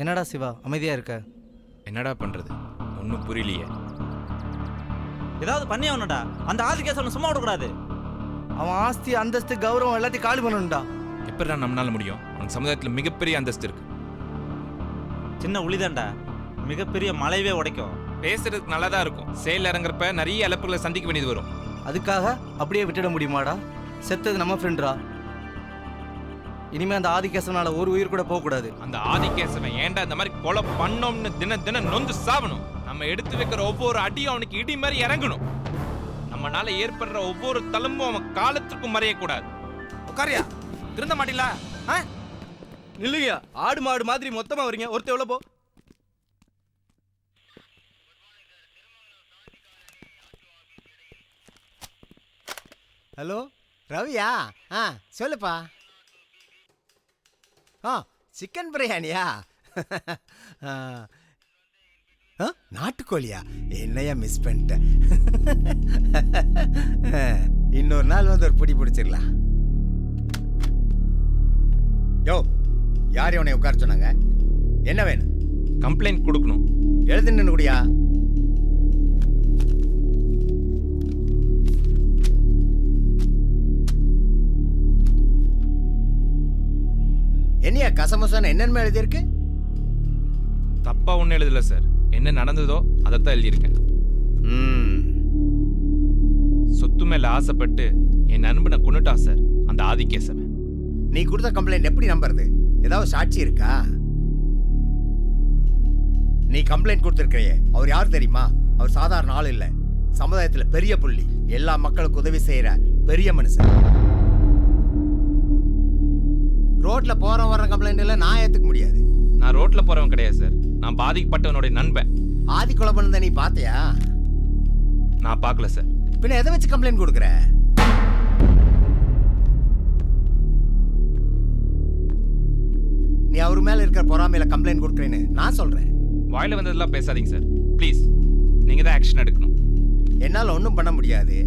என்னடா சிவா அமைதியாக இருக்க? என்னடா பண்றது ஒன்றும் புரியலையே. ஏதாவது பண்ணி ஆகணும்டா. அந்த ஆதிகேசவனை சும்மா விடக்கூடாது. அவன் ஆஸ்தி அந்தஸ்து கௌரவம் எல்லாத்தையும் காலி பண்ணணும்டா. எப்படிடா நம்மளால முடியும்? அவனுக்கு சமுதாயத்தில் மிகப்பெரிய அந்தஸ்து இருக்கு. சின்ன உளிதான்டா மிகப்பெரிய மலைவே உடைக்கும். பேசுறதுக்கு நல்லா தான் இருக்கும், செயல் இறங்குறப்ப நிறைய இழப்புகளை சந்திக்க வேண்டியது வரும். அதுக்காக அப்படியே விட்டுட முடியுமாடா? செத்தது நம்ம ஃப்ரெண்ட்ரா. இனிமே அந்த ஆதிகேசவனால ஒரு உயிர் கூட போகக்கூடாது. அந்த ஆதிகேசவன் ஏன்டா இந்த மாதிரி கொலை பண்ணோம்னு தினம் நொந்து சாவணும். நம்ம எடுத்து வைக்கிற ஒவ்வொரு அடியும் அவனுக்கு இடி மாதிரி இறங்கணும். நம்மனால ஏற்படுற ஒவ்வொரு தழும்பும் அவன் காலத்துக்கும் மறையக்கூடாது. உட்காரியா, திருந்த மாட்டீங்களா? நில்லுங்க, ஆடு மாடு மாதிரி மொத்தமா வரீங்க. ஒருத்தர் எவ்வளோ போ. ஹலோ ரவியா? சொல்லுப்பா. சிக்கன் பிரியாணியா? நாட்டுக்கோழியா? என்னையா மிஸ் பண்ணிட்டேன். இன்னொரு நாள் வந்து ஒரு பிடி பிடிச்சிடலாம். யோ, யார் இவனை உட்கார சொன்னாங்க? என்ன வேணும்? கம்ப்ளைண்ட் கொடுக்கணும். எழுதுன்னு கூடியா? என்னையா கசமசான என்னென்ன எழுதியிருக்கு? தப்பா ஒன்றும் எழுதல சார். என்ன நடந்ததோ அதைத்தான் எழுதியிருக்கேன். சொத்து மேல ஆசைப்பட்டு என் நண்பனை கொண்டுட்டான் சார் அந்த ஆதிகேசவன். நீ கொடுத்த கம்ப்ளைண்ட் எப்படி நம்புறது? ஏதாவது சாட்சி இருக்கா? நீ கம்ப்ளைண்ட் கொடுத்திருக்கிறியே, அவர் யார் தெரியுமா? அவர் சாதாரண ஆள் இல்ல, சமுதாயத்துல பெரிய புள்ளி, எல்லா மக்களுக்கும் உதவி செய்யற பெரிய மனுஷன். ரோட்ல போற வர கம்ப்ளைண்ட் எல்லாம் நான் ஏத்துக்க முடியாது. நான் ரோட்ல போறவன் கிடையாது சார். நான் பாதிக்கப்பட்டவனுடைய நண்பன். ஆதி கொலை பண்ணத நீ பாத்தியா? நான் பார்க்கல சார். பின்ன எதை வச்சு கம்ப்ளைண்ட் கொடுக்குற? நீ அவர் மேல இருக்கிற பொறாமையில கம்ப்ளைண்ட் கொடுக்குறேன்னு நான் சொல்றேன். வாயில வந்ததெல்லாம் பேசாதீங்க சார் ப்ளீஸ். நீங்க தான் ஆக்ஷன் எடுக்கணும். என்னால ஒன்றும் பண்ண முடியாது.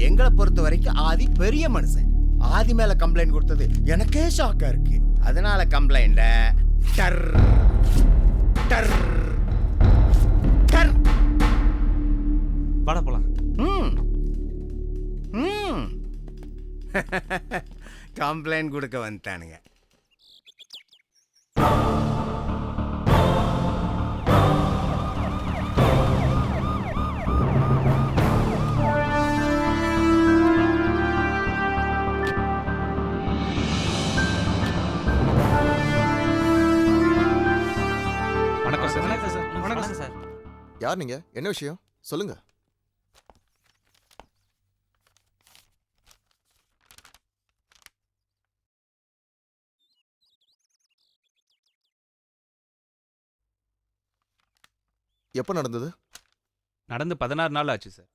எங்களை பொறுத்த வரைக்கும் ஆதி பெரிய மனுஷன். ஆதி மேல கம்ப்ளைண்ட் கொடுத்தது எனக்கே ஷாக்கா இருக்கு. அதனால கம்ப்ளைண்ட டர் டர் டர் வாட போலாம். கம்ப்ளைண்ட் கொடுக்க வந்துட்டானுங்க. வணக்கம் சார். யார் நீங்க? என்ன விஷயம் சொல்லுங்க. எப்ப நடந்தது? நடந்து 16 நாள் ஆச்சு சார்.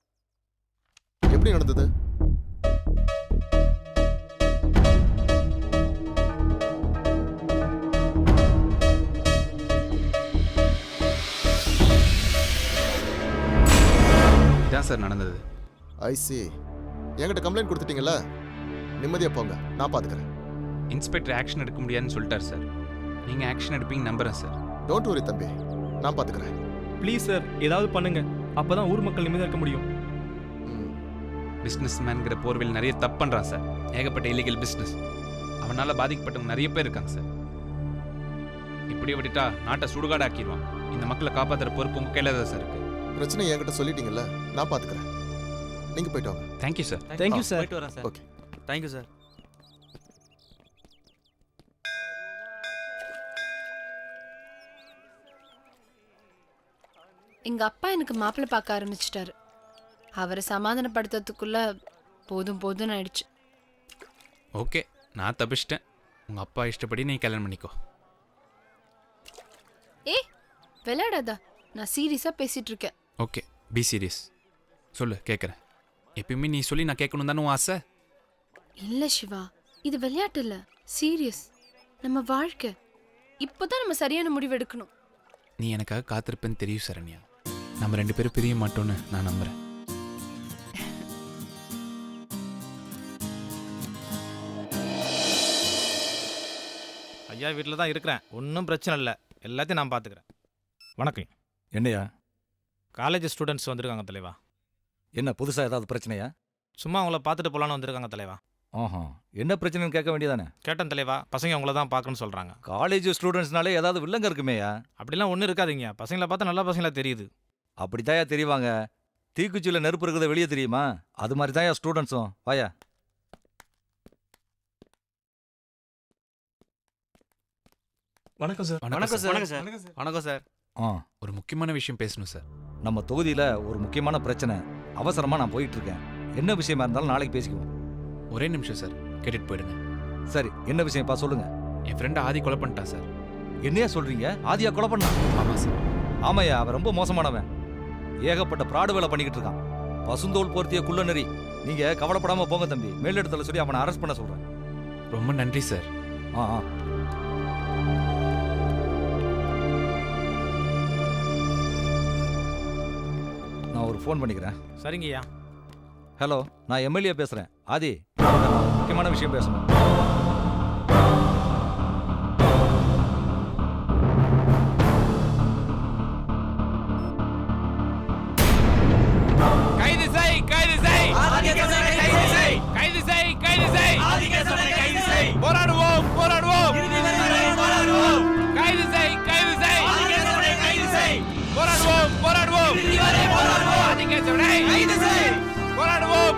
எப்படி நடந்தது? இதான் சார் நடந்தது. ஐ சி. என்கிட்ட கம்ப்ளைண்ட் கொடுத்துட்டீங்கல்ல, நிம்மதியா போங்க, நான் பாத்துக்கிறேன். இன்ஸ்பெக்டர் ஆக்ஷன் எடுக்க முடியாதுன்னு சொல்லிட்டார் சார். நீங்க ஆக்ஷன் எடுப்பீங்க நம்புறேன் சார். டோன்ட் வரி தம்பி, நான் பாத்துக்கிறேன். ப்ளீஸ் சார், ஏதாவது பண்ணுங்க. அப்பதான் ஊர் மக்கள் நிம்மதியாக இருக்க முடியும். பிஸ்னஸ் மேன்கிற போர்வில் நிறைய தப்பு பண்றான் சார். ஏகப்பட்ட இல்லீகல் பிஸ்னஸ். அவனால பாதிக்கப்பட்டவங்க நிறைய பேர் இருக்காங்க சார். இப்படியே விட்டுட்டா நாட்டை சுடுகாடாக்கிடுவான். இந்த மக்களை காப்பாற்றுற பொறுப்பு உங்க கையில தான் சார் இருக்கு. பிரச்சனை என்கிட்ட சொல்லிட்டீங்கல்ல, நான் பாத்துக்கிறேன். நீங்க போயிட்டு வாங்க. Thank you sir. Thank you sir. போயிட்டு வரேன் சார். Okay, thank you sir. எங்க அப்பா எனக்கு மாப்பிள்ளை பார்க்க ஆரம்பிச்சிட்டாரு. அவரை சமாதானப்படுத்துறதுக்குள்ள போதும் போதும்னு ஆயிடுச்சு. ஓகே, நான் தப்பிச்சிட்டேன். உங்க அப்பா இஷ்டப்படி நீ கல்யாணம் பண்ணிக்கோ. விளையாடாதா, நான் சீரியஸா பேசிட்டு இருக்கேன். Okay, be serious. சொல்லு, கேட்குறேன். எப்பயுமே நீ சொல்லி நான் கேட்கணும் தானே உன் ஆசை? இல்ல சிவா, இது விளையாட்டு இல்ல, சீரியஸ். நம்ம வாழ்க்கை. இப்போதான் நம்ம சரியான முடிவு எடுக்கணும். நீ எனக்காக காத்திருப்பேன்னு தெரியும் சரண்யா. நம்ம 2 பேரும் பிரிய மாட்டோன்னு நான் நம்புறேன். ஐயா வீட்டில் தான் இருக்கிறேன், ஒன்றும் பிரச்சனை இல்லை. எல்லாத்தையும் நான் பார்த்துக்கிறேன். வணக்கம். என்னையா? காலேஜ் ஸ்டூடெண்ட்ஸ் வந்திருக்காங்க தலைவா. என்ன புதுசா ஏதாவது பிரச்சனையா? சும்மா அவங்கள பார்த்துட்டு போகலான்னு வந்திருக்காங்க தலைவா. ஆஹா, என்ன பிரச்சனைன்னு கேட்க வேண்டியதானே? கேட்டேன் தலைவா, பசங்க உங்களை தான் பார்க்கணும்னு சொல்கிறாங்க. காலேஜ் ஸ்டூடெண்ட்ஸ்னாலே ஏதாவது வில்லங்க இருக்குமேயா? அப்படிலாம் ஒன்றும் இருக்காதீங்க, பசங்களை பார்த்தா நல்ல பசங்களா தெரியுது. அப்படித்தாயா தெரிவாங்க. தீக்குச்சியில் நெருப்பு இருக்கிறத வெளியே தெரியுமா? அது மாதிரி தான்யா ஸ்டூடெண்ட்ஸும். வாயா. வணக்கம் சார். வணக்கம் சார். வணக்கம் சார். வணக்கம் சார். ஆ, ஒரு முக்கியமான விஷயம் பேசணும் சார். நம்ம தொகுதியில் ஒரு முக்கியமான பிரச்சனை. அவசரமாக நான் போயிட்டு இருக்கேன். என்ன விஷயமா இருந்தாலும் நாளைக்கு பேசிக்குவோம். ஒரே நிமிஷம் சார், கேட்டுட்டு போயிடுங்க. சரி, என்ன விஷயம்ப்பா சொல்லுங்க. என் ஃப்ரெண்ட் ஆதி கொலை பண்ணிட்டான் சார். என்னையா சொல்றீங்க? ஆதியா கொலை பண்ணா? ஆமாம் சார். ஆமாய்யா, அவன் ரொம்ப மோசமானவன். ஏகப்பட்ட பிராடு வேலை பண்ணிக்கிட்டு இருக்கான். பசுந்தோல் பொருத்திய குள்ள நெறி. நீங்க கவலைப்படாம போங்க தம்பி. மேலிடத்துல சொல்லி அவனை அரெஸ்ட் பண்ண சொல்றேன். ரொம்ப நன்றி சார். ஆ ஆ. நான் ஒரு ஃபோன் பண்ணிக்கிறேன். சரிங்கய்யா. ஹலோ, நான் எம்எல்ஏ பேசுறேன். ஆதி, நான் ஒரு முக்கியமான விஷயம் பேசணும். கைது செய், கைது செய், கைது செய், கைது செய், போராடுவோம், போராடுவோம், கைது செய், கைது செய், போராடுவோம், போராடுவோம்,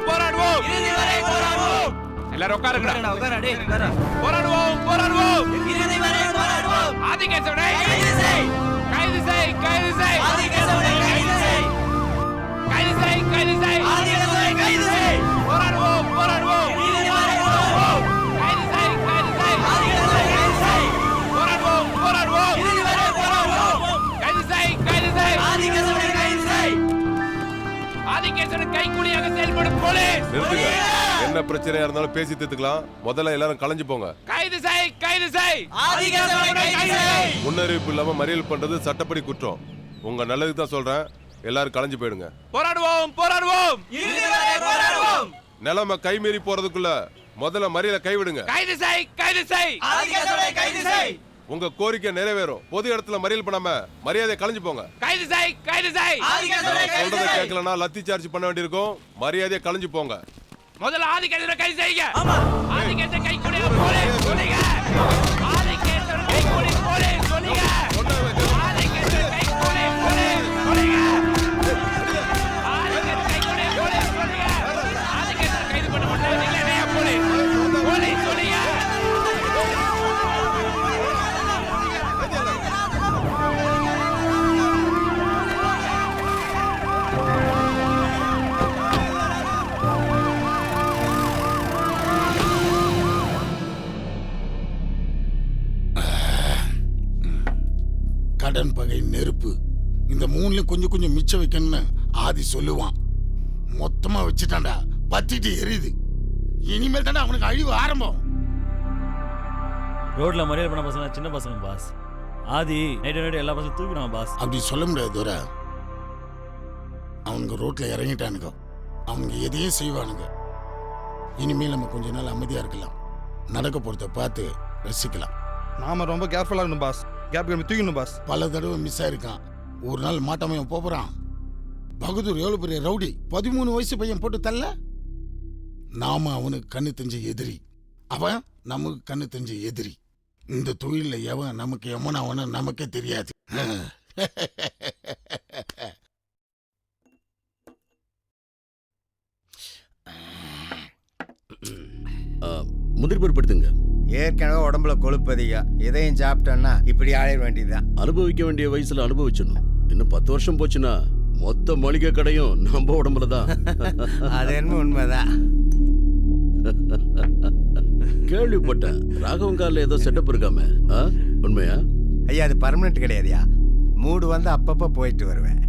போராடுவோம், போராடுவோம், எல்லாரும் உட்காருங்க. போராடுவோம், போராடுவோம், ஆதிகேசவனை கைது செய், கைது செய், கைது செய், கைது செய், கைது செய், போராடுவோம், போராடுவோம், கைது செய், கைது செய், போராடுவோம், போராடுவோம், கைது செய், கைது செய், ஆதிகேசவனை கைக்கூலியாக செயல்படும் போலீஸ். நிறுத்துங்க. என்ன பிரச்சனையா இருந்தாலும் பேசி தீர்த்துக்கலாம். முதல்ல எல்லாரும் கலைஞ்சு போங்க. கைது செய், கைது செய், முன்னறிவிப்பு இல்லாம மறியல் பண்றது சட்டப்படி குற்றம். உங்க நல்லதுக்கு தான் சொல்றேன். எல்லாரும் கலைஞ்சு போயிடுங்க. போராடுவோம், போராடுவோம், நிலைமை கைமீறி போறதுக்குள்ள முதல்ல மறியல கைவிடுங்க. கைது செய், கைது செய், உங்க கோரிக்கை நிறைவேறும். பொது இடத்துல மறியல் பண்ணாம மரியாதை கலைஞ்சு போங்க. கைது செய், கைது செய், நான் சொல்றதை கேட்கலன்னா லத்தி சார்ஜ் பண்ண வேண்டியிருக்கும். மரியாதையை கலைஞ்சு போங்க. முதல்ல ஆதிகேசவனை கைது செய்யுங்க. ஆதிகேசவனை கைக்கூலியாக போலீஸ் சொல்லுங்க. ஆதிகேசவனை கைக்கூலி போலீஸ் சொல்லுங்க. ஆதிகேசவனை கைக்கூலி போலீஸ் சொல்லுங்க. ஆதிகேசவனை கைக்கூலி போலீஸ் சொல்லுங்க. ஆதிகேசவனை கைது பண்ண மாட்டாங்க. இல்லையா போலீஸ் போலீஸ் சொல்லுங்க. கடன் பகை நெருப்பு இந்த மூணுலயும் கொஞ்சம் கொஞ்சம் மிச்சம் வைக்கணும்னு ஆதி சொல்லுவான். மொத்தமா வச்சுட்டான்டா, பத்திட்டு எரியுது. இனிமேல் தானே அவனுக்கு அழிவு ஆரம்பம். ரோட்ல மறியல் பண்ண பசங்க சின்ன பசங்க பாஸ். ஆதி நைட்டு எல்லா பசங்களும் தூக்கிடுவான் பாஸ். அப்படி சொல்ல முடியாது தோர. அவனுங்க ரோட்ல இறங்கிட்டானுங்க. அவங்க எதையும் செய்வானுங்க. இனிமேல் நம்ம கொஞ்ச நாள் அமைதியா இருக்கலாம். நடக்க போறத பார்த்து ரசிக்கலாம். நாம ரொம்ப கேர்ஃபுல்லா இருக்கணும் பாஸ். கேப் கேப் தூக்கணும் பாஸ். பல தடவை மிஸ் ஆயிருக்கான். ஒரு நாள் மாட்டாம போறான். பகதூர் எவ்வளவு பெரிய ரவுடி. 13 வயசு பையன் போட்டு தள்ள. நாம அவனுக்கு கண்ணு தெரிஞ்ச எதிரி, அவன் நமக்கு கண்ணு தெரிஞ்ச எதிரி. இந்த தொழில எவன் நமக்கு எவன் அவன நமக்கே தெரியாது. முதிர் பொறுப்படுத்துங்க. ஏற்கனவே உடம்புல கொழுப்பு அதிகம். இதையும் சாப்பிட்டோன்னா இப்படி ஆயிட வேண்டியதுதான். அனுபவிக்க வேண்டிய வயசுல அனுபவிச்சிடணும். இன்னும் 10 வருஷம் போச்சுன்னா மொத்த மளிகை கடையும் நம்ம உடம்புல தான். அது என்ன உண்மைதான். கேள்விப்பட்டேன் ராகவன் கார்ல ஏதோ செட்டப் இருக்காம. உண்மையா? ஐயா, அது பர்மனெண்ட் கிடையாதுயா. மூடு வந்து அப்பப்ப போயிட்டு வருவேன்.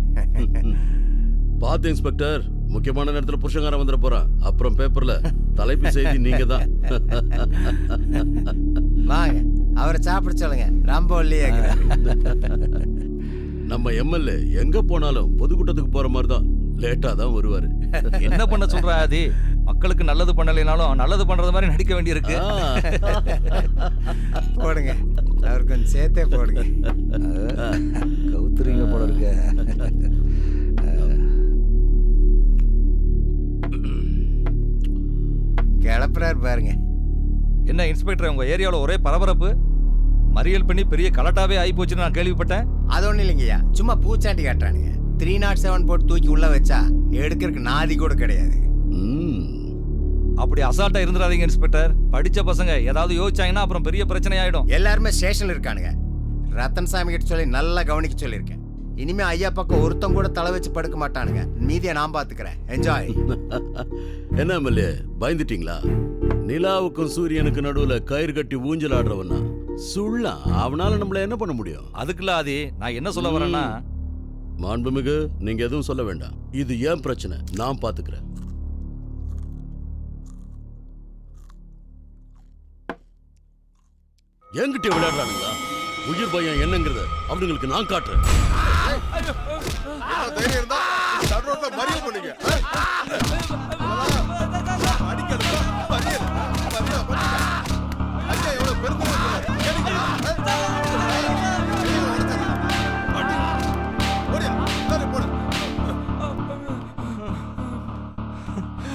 பார்த்து இன்ஸ்பெக்டர், முக்கியமான நேரத்துல புருஷங்காரன் வந்துட போறான். அப்புறம் பேப்பர்ல தலைப்பு செய்தி நீங்க தான். வாங்க, அவரை சாப்பிட சொல்லுங்க. ரொம்ப ஒல்லியா. நம்ம எம்எல்ஏ எங்க போனாலும் பொதுக்கூட்டத்துக்கு போற மாதிரி தான் லேட்டா தான் வருவாரு. என்ன பண்ண சொல்ற ஆதி? மக்களுக்கு நல்லது பண்ணலைனாலும் நல்லது பண்றது மாதிரி நடிக்க வேண்டியிருக்கு. போடுங்க. அவர் கொஞ்சம் சேர்த்தே போடுங்க. கவுத்துறீங்க போல இருக்க. கிளப்புறாரு பாருங்க. என்ன இன்ஸ்பெக்டர், உங்க ஏரியாவில் ஒரே பரபரப்பு, மறியல் பண்ணி பெரிய கலட்டாவே ஆகி போச்சுன்னு நான் கேள்விப்பட்டேன். அது ஒன்றும் இல்லைங்கய்யா, சும்மா பூச்சாண்டி காட்டுறானுங்க. 307 போட்டு தூக்கி உள்ள வச்சா எடுக்கிறதுக்கு நாதி கூட கிடையாது. அப்படி அசால்ட்டா இருந்துடாதீங்க இன்ஸ்பெக்டர். படிச்ச பசங்க ஏதாவது யோசிச்சாங்கன்னா அப்புறம் பெரிய பிரச்சனை ஆயிடும். எல்லாருமே ஸ்டேஷன்ல இருக்கானுங்க. ரத்தன் சாமி கிட்ட சொல்லி நல்லா கவனிக்க சொல்லியிருக்கேன். இனிமே ஐயா பக்கம் ஒருத்தம் கூட தலை வச்சு படுக்க மாட்டானுங்க. மீதியை நான் பாத்துக்கிறேன். என்ஜாய். என்ன எம்எல்ஏ, பயந்துட்டீங்களா? நிலாவுக்கும் சூரியனுக்கு நடுவுல கயிறு கட்டி ஊஞ்சல் ஆடுறவனா சுள்ளா, அவனால நம்மள என்ன பண்ண முடியும்? அதுக்குள்ள ஆதி, நான் என்ன சொல்ல வரேன்னா, மாண்புமிகு, நீங்க எதுவும் சொல்ல வேண்டாம். இது ஏன் பிரச்சனை, நான் பாத்துக்கிறேன். என்கிட்ட விளையாடுறானுங்களா? உயிர் பயம் என்னங்கிறத அவனுங்களுக்கு நான் காட்டுறேன். தைரியம் இருந்தா நடுரோட்ல மறியல் பண்ணுங்க. அடிக்கிறதா மறியல். ஐயா எவ்வளவு பெருந்தன்மை சொன்னாரு. கேட்டீங்களா? ஓடியா, சரி போடு.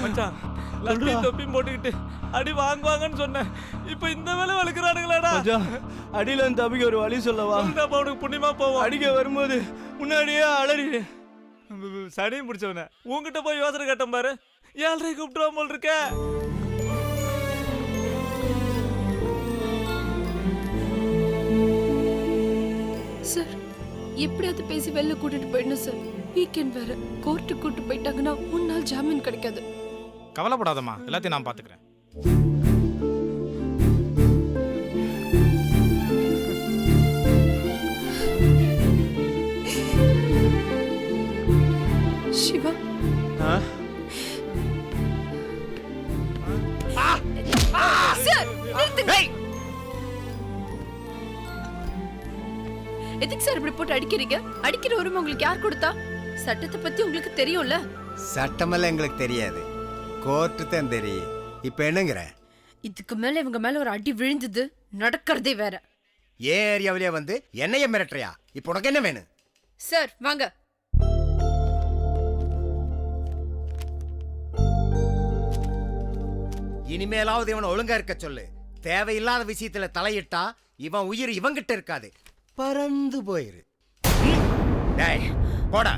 மச்சான், லத்தி தொப்பி போட்டுக்கிட்டு அடி வாங்குவாங்கன்னு சொன்னேன். இப்போ இந்த வேலை வளர்க்குறானுங்களாடா. மச்சான், அடியில இருந்து தப்பிக்க ஒரு வழி சொல்லவா? அவனுக்கு புண்ணியமா போவோம். அடிக்க வரும்போது முன்னாடியே அலறி. சனியும் பிடிச்சவன உங்ககிட்ட போய் யோசனை கேட்டேன் பாரு. ஏழரை கூப்பிட்டுவான் போல் இருக்க. சார், எப்படியாவது பேசி வெளில கூட்டிட்டு போயிடணும் சார். வீக்கெண்ட் வேற. கோர்ட்டுக்கு கூட்டு போயிட்டாங்கன்னா 1 நாள் ஜாமீன் கிடைக்காது. கவலைப்படாதம்மா, எல்லாத்தையும் நான் பாத்துக்கிறேன். சிவா, சார் நிறுத்துங்க. எதுக்கு சார் இப்படி போட்டு அடிக்கிறீங்க? அடிக்கிற உரிமை உங்களுக்கு யார் கொடுத்தா? சட்டத்தை பத்தி உங்களுக்கு தெரியும்ல. சட்டமெல்லாம் எங்களுக்கு தெரியாது, கோர்ட்டு தான் தெரியும். இப்ப என்னங்கிற? இதுக்கு மேல இவங்க மேல ஒரு அடி விழுந்தது நடக்கிறதே வேற. ஏன் ஏரியாவிலே வந்து என்னைய மிரட்டுறியா? இப்போ உனக்கு என்ன வேணும்? சார் வாங்க. இனிமேலாவது இவனை ஒழுங்கா இருக்க சொல்லு. தேவையில்லாத விஷயத்துல தலையிட்டா இவன் உயிர் இவங்கிட்ட இருக்காது, பறந்து போயிரு. டேய் போடா.